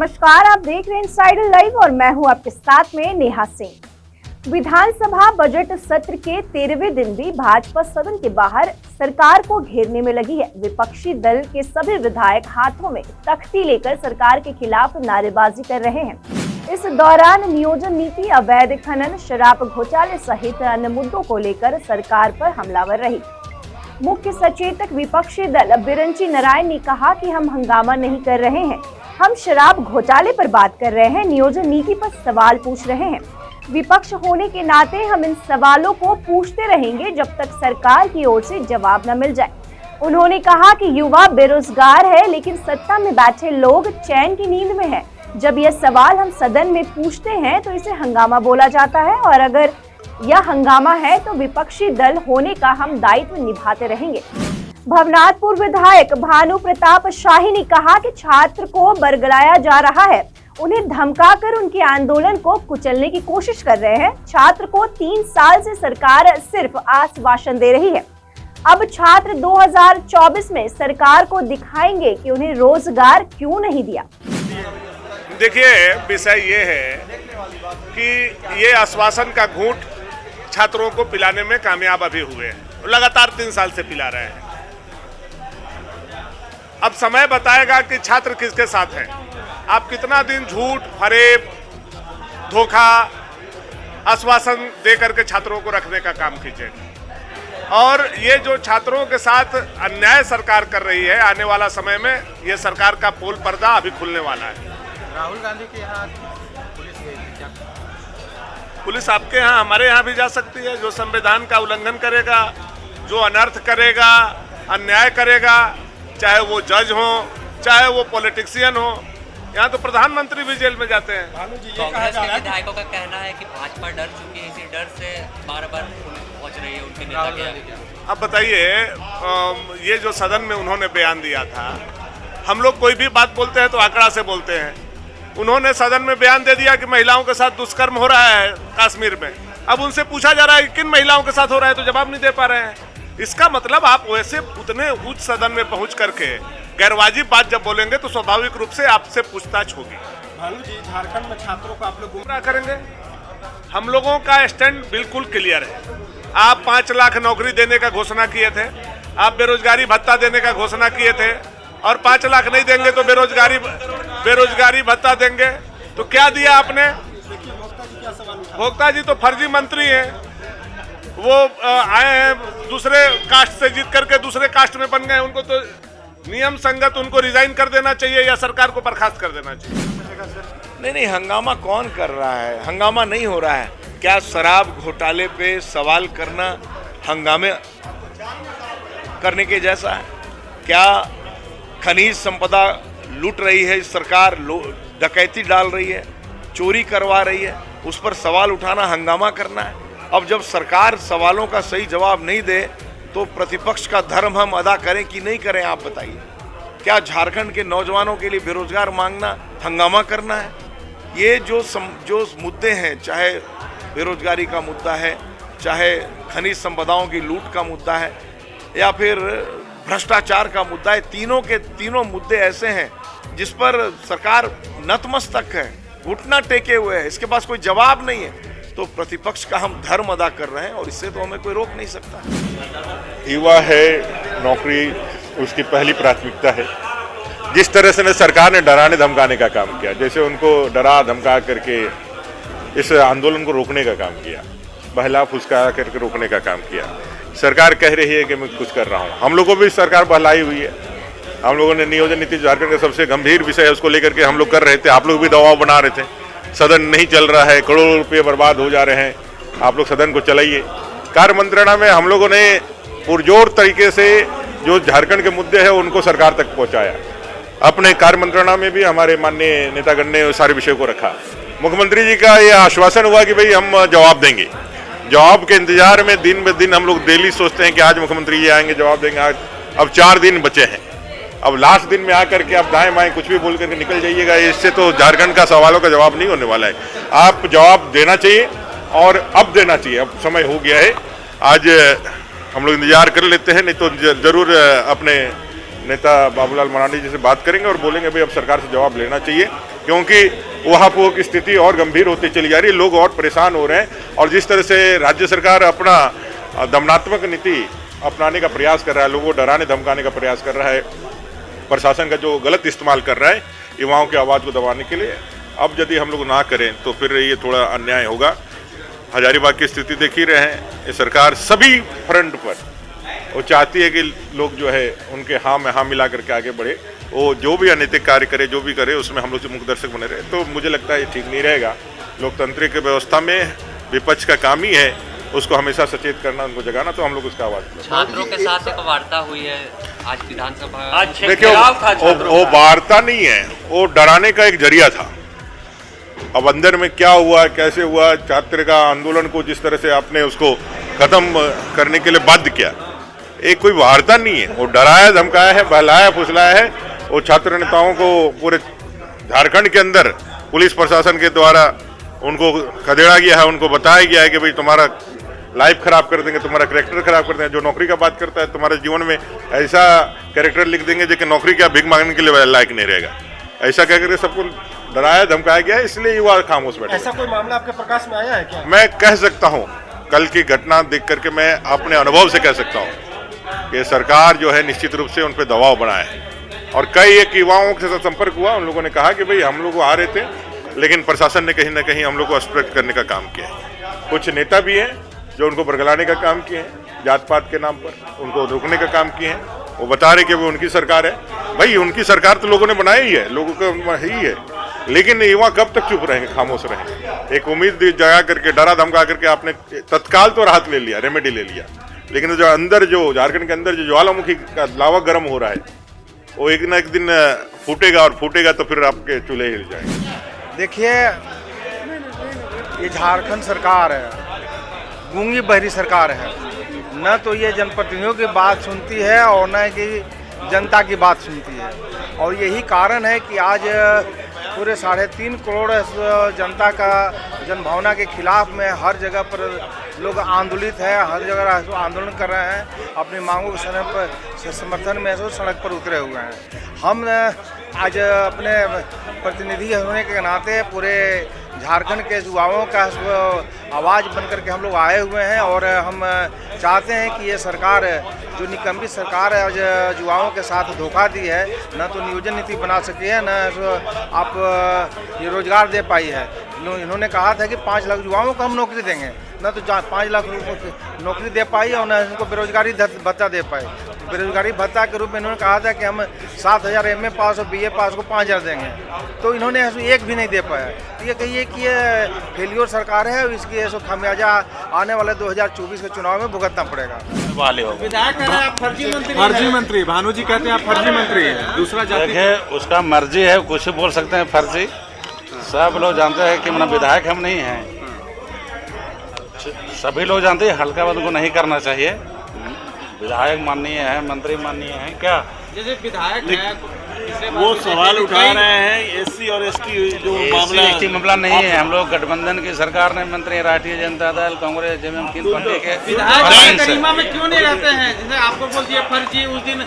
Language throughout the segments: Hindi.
नमस्कार, आप देख रहे हैं इनसाइडर लाइव और मैं हूं आपके साथ में नेहा सिंह। विधानसभा बजट सत्र के 13वें दिन भी भाजपा सदन के बाहर सरकार को घेरने में लगी है। विपक्षी दल के सभी विधायक हाथों में तख्ती लेकर सरकार के खिलाफ नारेबाजी कर रहे हैं। इस दौरान नियोजन नीति, अवैध खनन, शराब घोटाले सहित अन्य मुद्दों को लेकर सरकार पर हमलावर रही। मुख्य सचेतक विपक्षी दल बिरंची नारायण ने कहा कि हम हंगामा नहीं कर रहे हैं, हम शराब घोटाले पर बात कर रहे हैं, नियोजन नीति पर सवाल पूछ रहे हैं। विपक्ष होने के नाते हम इन सवालों को पूछते रहेंगे जब तक सरकार की ओर से जवाब न मिल जाए। उन्होंने कहा कि युवा बेरोजगार है, लेकिन सत्ता में बैठे लोग चैन की नींद में हैं। जब यह सवाल हम सदन में पूछते हैं तो इसे हंगामा बोला जाता है, और अगर यह हंगामा है तो विपक्षी दल होने का हम दायित्व निभाते रहेंगे। भवनाथपुर विधायक भानु प्रताप शाही ने कहा कि छात्र को बरगलाया जा रहा है, उन्हें धमकाकर उनके आंदोलन को कुचलने की कोशिश कर रहे हैं। छात्र को 3 साल से सरकार सिर्फ आश्वासन दे रही है। अब छात्र 2024 में सरकार को दिखाएंगे कि उन्हें रोजगार क्यों नहीं दिया। देखिए, विषय ये है कि ये आश्वासन का घूंट छात्रों को पिलाने में कामयाब अभी हुए हैं, लगातार 3 साल से पिला रहे हैं। अब समय बताएगा कि छात्र किसके साथ हैं। आप कितना दिन झूठ, फरेब, धोखा, आश्वासन दे करके छात्रों को रखने का काम कीजिए। और ये जो छात्रों के साथ अन्याय सरकार कर रही है, आने वाला समय में ये सरकार का पोल पर्दा अभी खुलने वाला है। राहुल गांधी के यहाँ पुलिस आपके यहाँ, हमारे यहाँ भी जा सकती है। जो संविधान का उल्लंघन करेगा, जो अनर्थ करेगा, अन्याय करेगा, चाहे वो जज हो, चाहे वो पॉलिटिशियन हो, यहाँ तो प्रधानमंत्री भी जेल में जाते हैं। कांग्रेस के विधायकों का कहना है कि भाजपा डर चुकी है, इसी डर से बार-बार पहुंच रही है उनके नेता के। अब बताइए, ये जो सदन में उन्होंने बयान दिया था, हम लोग कोई भी बात बोलते हैं तो आंकड़ा से बोलते हैं। उन्होंने सदन में बयान दे दिया कि महिलाओं के साथ दुष्कर्म हो रहा है कश्मीर में। अब उनसे पूछा जा रहा है कि किन महिलाओं के साथ हो रहा है, तो जवाब नहीं दे पा रहे हैं। इसका मतलब आप वैसे उतने उच्च सदन में पहुंच करके गैरवाजिब बात जब बोलेंगे तो स्वाभाविक रूप से आपसे पूछताछ होगी। भानु जी, झारखंड में छात्रों को आप लोग गुमराह करेंगे। हम लोगों का स्टैंड बिल्कुल क्लियर है। आप 5 लाख नौकरी देने का घोषणा किए थे, आप बेरोजगारी भत्ता देने का घोषणा किए थे, और 5 लाख नहीं देंगे तो बेरोजगारी भत्ता देंगे। तो क्या दिया आपने? भोक्ता जी तो फर्जी मंत्री हैं। वो आए हैं दूसरे कास्ट से जीत करके दूसरे कास्ट में बन गए। उनको तो नियम संगत उनको रिजाइन कर देना चाहिए या सरकार को बर्खास्त कर देना चाहिए। नहीं, हंगामा कौन कर रहा है? हंगामा नहीं हो रहा है। क्या शराब घोटाले पे सवाल करना हंगामे करने के जैसा है? क्या खनिज संपदा लूट रही है सरकार, डकैती डाल रही है, चोरी करवा रही है, उस पर सवाल उठाना हंगामा करना है? अब जब सरकार सवालों का सही जवाब नहीं दे तो प्रतिपक्ष का धर्म हम अदा करें कि नहीं करें? आप बताइए। क्या झारखंड के नौजवानों के लिए बेरोजगार मांगना हंगामा करना है? ये जो मुद्दे हैं, चाहे बेरोजगारी का मुद्दा है, चाहे खनिज संपदाओं की लूट का मुद्दा है, या फिर भ्रष्टाचार का मुद्दा है, तीनों के तीनों मुद्दे ऐसे हैं जिस पर सरकार नतमस्तक है, घुटना टेके हुए है, इसके पास कोई जवाब नहीं है। तो प्रतिपक्ष का हम धर्म अदा कर रहे हैं और इससे तो हमें कोई रोक नहीं सकता। युवा है, नौकरी उसकी पहली प्राथमिकता है। जिस तरह से सरकार ने डराने धमकाने का काम किया, जैसे उनको डरा धमका करके इस आंदोलन को रोकने का काम किया, बहला फुसका करके रोकने का काम किया। सरकार कह रही है कि मैं कुछ कर रहा हूँ। हम लोगों को भी सरकार बहलाई हुई है। हम लोगों ने नियोजन नीति झारखंड का सबसे गंभीर विषय है, उसको लेकर के हम लोग कर रहे थे। आप लोग भी दबाव बना रहे थे, सदन नहीं चल रहा है, करोड़ों रुपये बर्बाद हो जा रहे हैं, आप लोग सदन को चलाइए। कार्य मंत्रणा में हम लोगों ने पुरजोर तरीके से जो झारखंड के मुद्दे हैं उनको सरकार तक पहुंचाया। अपने कार्य मंत्रणा में भी हमारे माननीय नेतागण ने सारे विषयों को रखा। मुख्यमंत्री जी का ये आश्वासन हुआ कि भाई हम जवाब देंगे। जवाब के इंतजार में दिन ब दिन हम लोग डेली सोचते हैं कि आज मुख्यमंत्री जी आएंगे, जवाब देंगे। आज अब 4 दिन बचे हैं। अब लास्ट दिन में आकर के आप दाएं बाएं कुछ भी बोल करके निकल जाइएगा, इससे तो झारखंड का सवालों का जवाब नहीं होने वाला है। आप जवाब देना चाहिए और अब देना चाहिए। अब समय हो गया है। आज हम लोग इंतजार कर लेते हैं, नहीं तो जरूर अपने नेता बाबूलाल मरांडी जी से बात करेंगे और बोलेंगे भाई अब सरकार से जवाब लेना चाहिए, क्योंकि वहाँ पर की स्थिति और गंभीर होती चली जा रही है, लोग और परेशान हो रहे हैं। और जिस तरह से राज्य सरकार अपना दमनात्मक नीति अपनाने का प्रयास कर रहा है, लोगों को डराने धमकाने का प्रयास कर रहा है, प्रशासन का जो गलत इस्तेमाल कर रहा है युवाओं की आवाज़ को दबाने के लिए, अब यदि हम लोग ना करें तो फिर ये थोड़ा अन्याय होगा। हजारीबाग की स्थिति देख ही रहे हैं, ये सरकार सभी फ्रंट पर वो चाहती है कि लोग जो है उनके हाँ में हाँ मिला करके आगे बढ़े, वो जो भी अनैतिक कार्य करे, जो भी करे उसमें हम लोग से मुख्य दर्शक बने रहे। तो मुझे लगता है ये ठीक नहीं रहेगा। लोकतांत्रिक व्यवस्था में विपक्ष का काम ही है उसको हमेशा सचेत करना, उनको जगाना, तो हम लोग उसका आवाज़। छात्रों के साथ एक वार्ता हुई है आज विधानसभा। देखिए वो वार्ता नहीं है, वो डराने का एक जरिया था। अब अंदर में क्या हुआ, कैसे हुआ, छात्र का आंदोलन को जिस तरह से आपने उसको खत्म करने के लिए बाध्य किया, एक कोई वार्ता नहीं है। वो डराया धमकाया है, बहलाया फुसलाया है। वो छात्र नेताओं को पूरे झारखंड के अंदर पुलिस प्रशासन के द्वारा उनको खदेड़ा गया है, उनको बताया गया है कि भाई तुम्हारा लाइफ खराब कर देंगे, तुम्हारा कैरेक्टर खराब कर देंगे। जो नौकरी का बात करता है तुम्हारे जीवन में ऐसा कैरेक्टर लिख देंगे जो कि नौकरी क्या भीख मांगने के लिए लायक नहीं रहेगा, ऐसा कह करके सबको डराया धमकाया गया, इसलिए युवा खामोश बैठे। ऐसा कोई मामला आपके प्रकाश में आया है क्या? मैं कह सकता हूँ, कल की घटना देख करके मैं अपने अनुभव से कह सकता हूँ कि सरकार जो है निश्चित रूप से उन पर दबाव बनाया है। और कई एक युवाओं के संपर्क हुआ, उन लोगों ने कहा कि भाई हम लोग आ रहे थे लेकिन प्रशासन ने कहीं ना कहीं हम लोग को अस्पष्ट करने का काम किया है। कुछ नेता भी हैं जो उनको बरगलाने का काम किए हैं, जात पात के नाम पर उनको रोकने का काम किए हैं। वो बता रहे कि वो उनकी सरकार है। भाई उनकी सरकार तो लोगों ने बनाई ही है, लोगों का ही है, लेकिन युवा कब तक चुप रहेंगे, खामोश रहेंगे। एक उम्मीद जगा करके, डरा धमका करके आपने तत्काल तो राहत ले लिया, रेमेडी ले लिया, लेकिन जो अंदर जो झारखंड के अंदर जो ज्वालामुखी का लावा गर्म हो रहा है वो एक ना एक दिन फूटेगा, और फूटेगा तो फिर आपके चूल्हे हिल जाएंगे। देखिए, ये झारखंड सरकार है, गूंगी बहरी सरकार है। न तो ये जनप्रतिनिधियों की बात सुनती है और न कि जनता की बात सुनती है। और यही कारण है कि आज पूरे 3.5 करोड़ जनता का जनभावना के खिलाफ में हर जगह पर लोग आंदोलित है, हर जगह आंदोलन कर रहे हैं, अपनी मांगों के समर्थन में सड़क पर उतरे हुए हैं। हम आज अपने प्रतिनिधि होने के नाते पूरे झारखंड के युवाओं का आवाज़ बन करके हम लोग आए हुए हैं। और हम चाहते हैं कि ये सरकार, जो निकम्मी सरकार है, आज युवाओं के साथ धोखा दी है, न तो नियोजन नीति बना सकी है, न आप ये रोजगार दे पाई है। इन्होंने कहा था कि 5 लाख युवाओं को हम नौकरी देंगे, न तो 5 लाख नौकरी दे पाई और न उनको बेरोजगारी भत्ता दे पाए। बेरोजगारी भत्ता के रूप में इन्होंने कहा था कि हम 7,000 MA पास और BA पास को 5,000 देंगे, तो इन्होंने एक भी नहीं दे पाया। तो ये कहिए कि ये फेलियर सरकार है, इसकी ऐसा खामियाजा आने वाले 2024 के चुनाव में भुगतना पड़ेगा। विधायक कह रहे हैं आप फर्जी मंत्री, भानु जी कहते हैं आप फर्जी मंत्री हैं, दूसरा जाति। देखिए, उसका मर्जी है, कुछ बोल सकते हैं फर्जी। सब लोग जानते हैं कि मतलब विधायक हम नहीं हैं, सभी लोग जानते हैं हल्का बंद को नहीं करना चाहिए। विधायक माननीय है, मंत्री माननीय है, क्या जैसे विधायक है वो सवाल उठा रहे हैं SC और ST जो मामला ST मामला नहीं है। हम लोग गठबंधन की सरकार ने मंत्री राष्ट्रीय जनता दल, कांग्रेस, JMM तीन पार्टी के विधायक गरिमा में क्यों नहीं रहते हैं? जैसे आपको बोल दिया फर्जी, उस दिन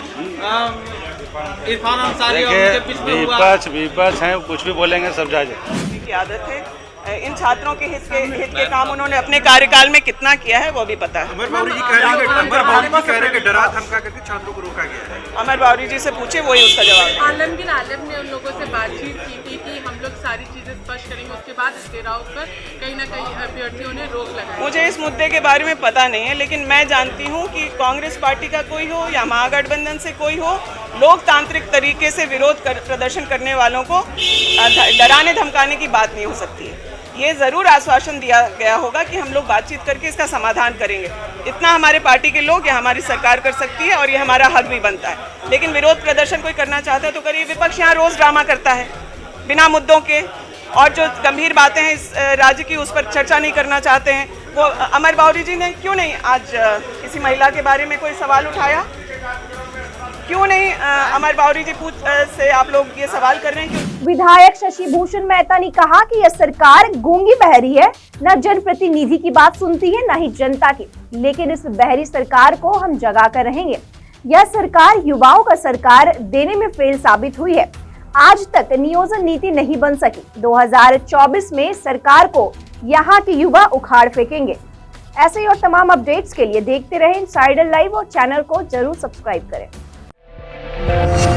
इरफान अंसारी और उनके बीच में हुआ। विपक्ष है, कुछ भी बोलेंगे सब जायज की आदत है। इन छात्रों के हित के काम उन्होंने अपने कार्यकाल में कितना किया है वो भी पता है। अमर बावरी जी कह रहे हैं कि डरा धमका करके छात्रों को रोका गया है। अमर बावरी जी से पूछे, वही उसका जवाब। आलमगीर आलम ने उन लोगों से बातचीत की थी कि हम लोग सारी चीजें स्पष्ट करेंगे, उसके बाद इस घेराव पर कहीं ना कहीं अभ्यर्थियों ने रोक लगाई। मुझे इस मुद्दे के बारे में पता नहीं है, लेकिन मैं जानती हूँ कि कांग्रेस पार्टी का कोई हो या महागठबंधन से कोई हो, लोकतांत्रिक तरीके से विरोध प्रदर्शन करने वालों को डराने धमकाने की बात नहीं हो सकती है। ये ज़रूर आश्वासन दिया गया होगा कि हम लोग बातचीत करके इसका समाधान करेंगे। इतना हमारे पार्टी के लोग या हमारी सरकार कर सकती है और ये हमारा हक भी बनता है। लेकिन विरोध प्रदर्शन कोई करना चाहता है तो करिए। विपक्ष यहाँ रोज़ ड्रामा करता है बिना मुद्दों के, और जो गंभीर बातें हैं इस राज्य की उस पर चर्चा नहीं करना चाहते हैं। वो अमर बावरी जी ने क्यों नहीं आज किसी महिला के बारे में कोई सवाल उठाया? क्यों नहीं अमर बावरी जी से आप लोग ये सवाल कर रहे हैं? विधायक शशि भूषण मेहता ने कहा कि यह सरकार गूंगी बहरी है, न जनप्रतिनिधि की बात सुनती है न ही जनता की, लेकिन इस बहरी सरकार को हम जगा कर रहेंगे। यह सरकार युवाओं का सरकार देने में फेल साबित हुई है। आज तक नियोजन नीति नहीं बन सकी। 2024 में सरकार को यहाँ के युवा उखाड़ फेंकेंगे। ऐसे ही और तमाम अपडेट्स के लिए देखते रहें इनसाइडर लाइव और चैनल को जरूर सब्सक्राइब करें।